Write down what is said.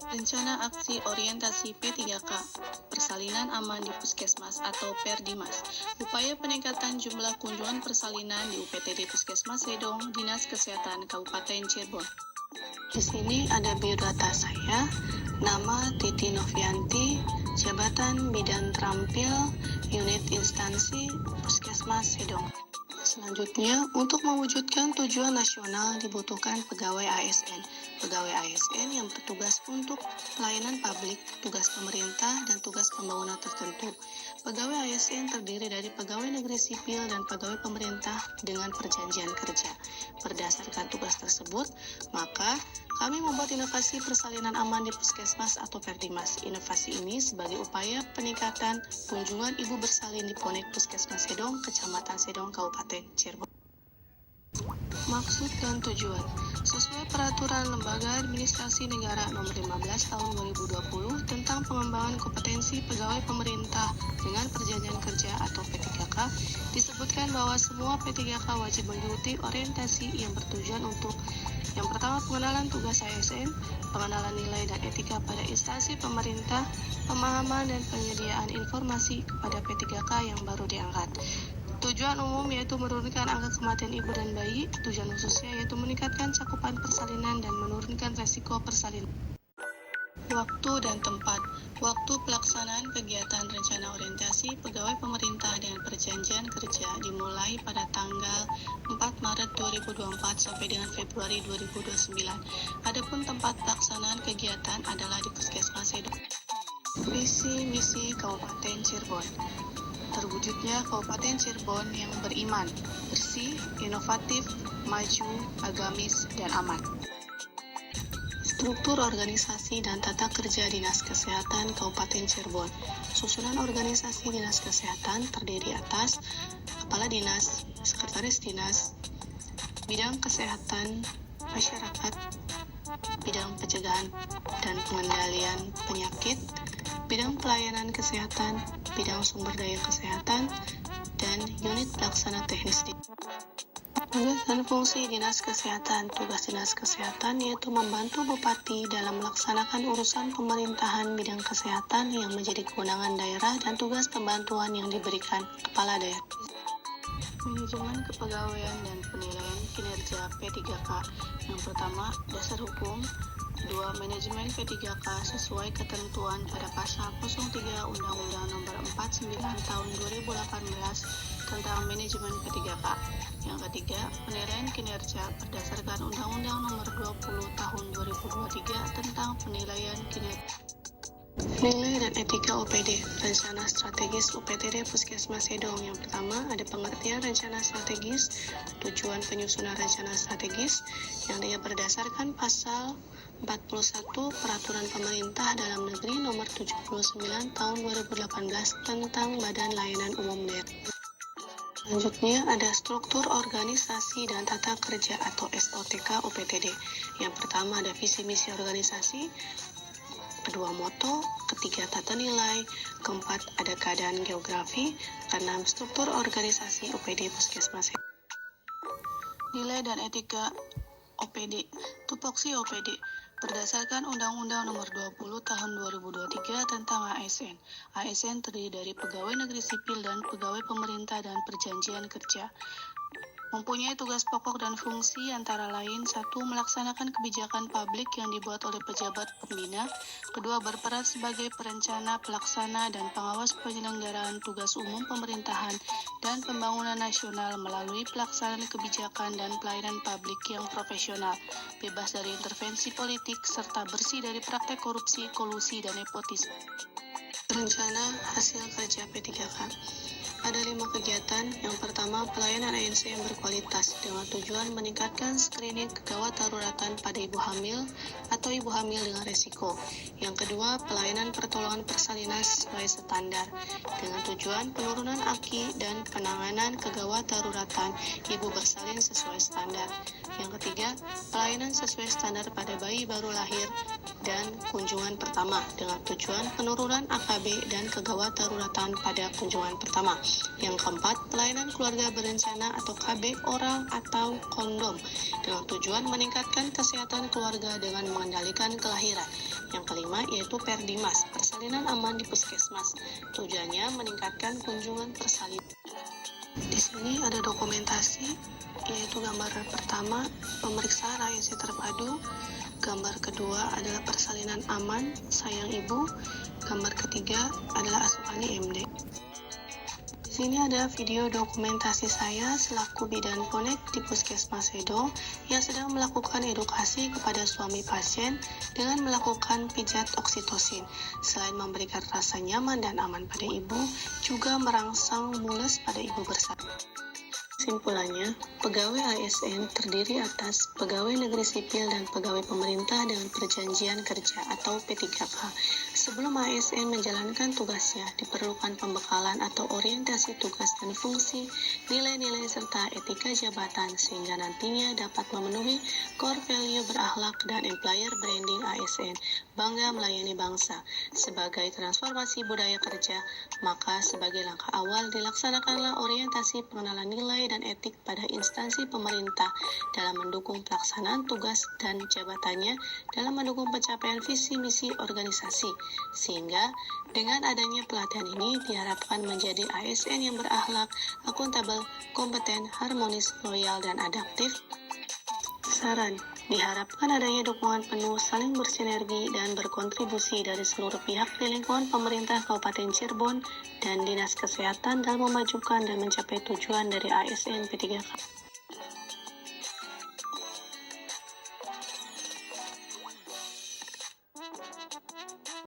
Rencana Aksi Orientasi P3K, Persalinan Aman di Puskesmas atau Perdimas, upaya peningkatan jumlah kunjungan persalinan di UPTD Puskesmas Sedong, Dinas Kesehatan Kabupaten Cirebon. Di sini ada biodata saya, nama Titi Novianti, jabatan Bidang Terampil, unit instansi Puskesmas Sedong. Selanjutnya, untuk mewujudkan tujuan nasional dibutuhkan pegawai ASN. Pegawai ASN yang bertugas untuk pelayanan publik, tugas pemerintah, dan tugas pembangunan tertentu. Pegawai ASN terdiri dari pegawai negeri sipil dan pegawai pemerintah dengan perjanjian kerja. Berdasarkan tugas tersebut, maka kami membuat inovasi persalinan aman di Puskesmas atau Perdimas. Inovasi ini sebagai upaya peningkatan kunjungan ibu bersalin di Ponek Puskesmas Sedong, Kecamatan Sedong, Kabupaten Cirebon. Maksud dan tujuan. Sesuai Peraturan Lembaga Administrasi Negara Nomor 15 Tahun 2020 tentang pengembangan kompetensi pegawai pemerintah dengan perjanjian kerja atau P3K, disebutkan bahwa semua P3K wajib mengikuti orientasi yang bertujuan untuk yang pertama, pengenalan tugas ASN, pengenalan nilai dan etika pada instansi pemerintah, pemahaman dan penyediaan informasi kepada P3K yang baru diangkat. Tujuan umum yaitu menurunkan angka kematian ibu dan bayi, tujuan khususnya yaitu meningkatkan cakupan persalinan dan menurunkan resiko persalinan. Waktu dan tempat. Waktu pelaksanaan kegiatan rencana orientasi pegawai pemerintah dengan perjanjian kerja dimulai pada tanggal 4 Maret 2024 sampai dengan Februari 2029. Adapun tempat pelaksanaan kegiatan adalah di Puskesmas Sedong. Visi misi Kabupaten Cirebon. Terwujudnya Kabupaten Cirebon yang beriman, bersih, inovatif, maju, agamis, dan aman. Struktur organisasi dan tata kerja Dinas Kesehatan Kabupaten Cirebon. Susunan organisasi Dinas Kesehatan terdiri atas Kepala Dinas, Sekretaris Dinas, Bidang Kesehatan Masyarakat, Bidang Pencegahan dan Pengendalian Penyakit, Bidang Pelayanan Kesehatan, Bidang Sumber Daya Kesehatan, dan Unit Pelaksana Teknis. Tugas dan fungsi Dinas Kesehatan. Tugas Dinas Kesehatan yaitu membantu Bupati dalam melaksanakan urusan pemerintahan bidang kesehatan yang menjadi kewenangan daerah dan tugas pembantuan yang diberikan Kepala Daerah. Manajemen Kepegawaian dan Penilaian Kinerja P3K. Yang pertama, dasar hukum. Kedua, manajemen P3K sesuai ketentuan pada pasal 03 Undang-Undang Nomor 49 Tahun 2018 tentang manajemen P3K. Yang ketiga, penilaian kinerja berdasarkan Undang-Undang Nomor 20 Tahun 2023 tentang penilaian kinerja. Nilai dan etika OPD, rencana strategis UPTD Puskesmas Sedong. Yang pertama, ada pengertian rencana strategis, tujuan penyusunan rencana strategis yang dia berdasarkan pasal 41 Peraturan Pemerintah Dalam Negeri Nomor 79 Tahun 2018 tentang Badan Layanan Umum Daerah. Selanjutnya ada struktur organisasi dan tata kerja atau SOTK UPTD. Yang pertama ada visi misi organisasi, kedua moto, ketiga tata nilai, keempat ada keadaan geografi, keenam struktur organisasi UPD Puskesmas. Nilai dan etika OPD, tupoksi OPD, berdasarkan Undang-Undang Nomor 20 Tahun 2023 tentang ASN. ASN terdiri dari pegawai negeri sipil dan pegawai pemerintah dan perjanjian kerja. Mempunyai tugas pokok dan fungsi antara lain: 1. Melaksanakan kebijakan publik yang dibuat oleh pejabat pembina. 2. Berperan sebagai perencana, pelaksana, dan pengawas penyelenggaraan tugas umum pemerintahan dan pembangunan nasional melalui pelaksanaan kebijakan dan pelayanan publik yang profesional, bebas dari intervensi politik, serta bersih dari praktek korupsi, kolusi, dan nepotisme. Rencana hasil kerja P3K. Ada 5 kegiatan. Yang pertama, pelayanan ANC yang berkualitas dengan tujuan meningkatkan screening kegawat daruratan pada ibu hamil atau ibu hamil dengan resiko. Yang kedua, pelayanan pertolongan persalinan sesuai standar dengan tujuan penurunan AKI dan penanganan kegawat daruratan ibu bersalin sesuai standar. Yang ketiga, pelayanan sesuai standar pada bayi baru lahir dan kunjungan pertama dengan tujuan penurunan AKB dan kegawat daruratan pada kunjungan pertama. Yang keempat, pelayanan keluarga berencana atau KB oral atau kondom dengan tujuan meningkatkan kesehatan keluarga dengan mengendalikan kelahiran. Yang kelima yaitu Perdimas, persalinan aman di puskesmas. Tujuannya meningkatkan kunjungan persalinan. Di sini ada dokumentasi, yaitu gambar pertama pemeriksaan ASI terpadu, gambar kedua adalah persalinan aman sayang ibu, gambar ketiga adalah asuhan IMD. Di sini ada video dokumentasi saya selaku bidan ponek di Puskesmas Sedo yang sedang melakukan edukasi kepada suami pasien dengan melakukan pijat oksitosin. Selain memberikan rasa nyaman dan aman pada ibu, juga merangsang mules pada ibu bersama. Kesimpulannya, pegawai ASN terdiri atas pegawai negeri sipil dan pegawai pemerintah dengan perjanjian kerja atau P3K. Sebelum ASN menjalankan tugasnya, diperlukan pembekalan atau orientasi tugas dan fungsi, nilai-nilai serta etika jabatan sehingga nantinya dapat memenuhi core value berakhlak dan employer branding ASN, bangga melayani bangsa. Sebagai transformasi budaya kerja, maka sebagai langkah awal dilaksanakanlah orientasi pengenalan nilai dan etik pada instansi pemerintah dalam mendukung pelaksanaan tugas dan jabatannya dalam mendukung pencapaian visi misi organisasi, sehingga dengan adanya pelatihan ini diharapkan menjadi ASN yang berakhlak, akuntabel, kompeten, harmonis, loyal, dan adaptif. Saran, diharapkan adanya dukungan penuh, saling bersinergi, dan berkontribusi dari seluruh pihak di lingkungan pemerintah Kabupaten Cirebon dan Dinas Kesehatan dalam memajukan dan mencapai tujuan dari ASN P3K.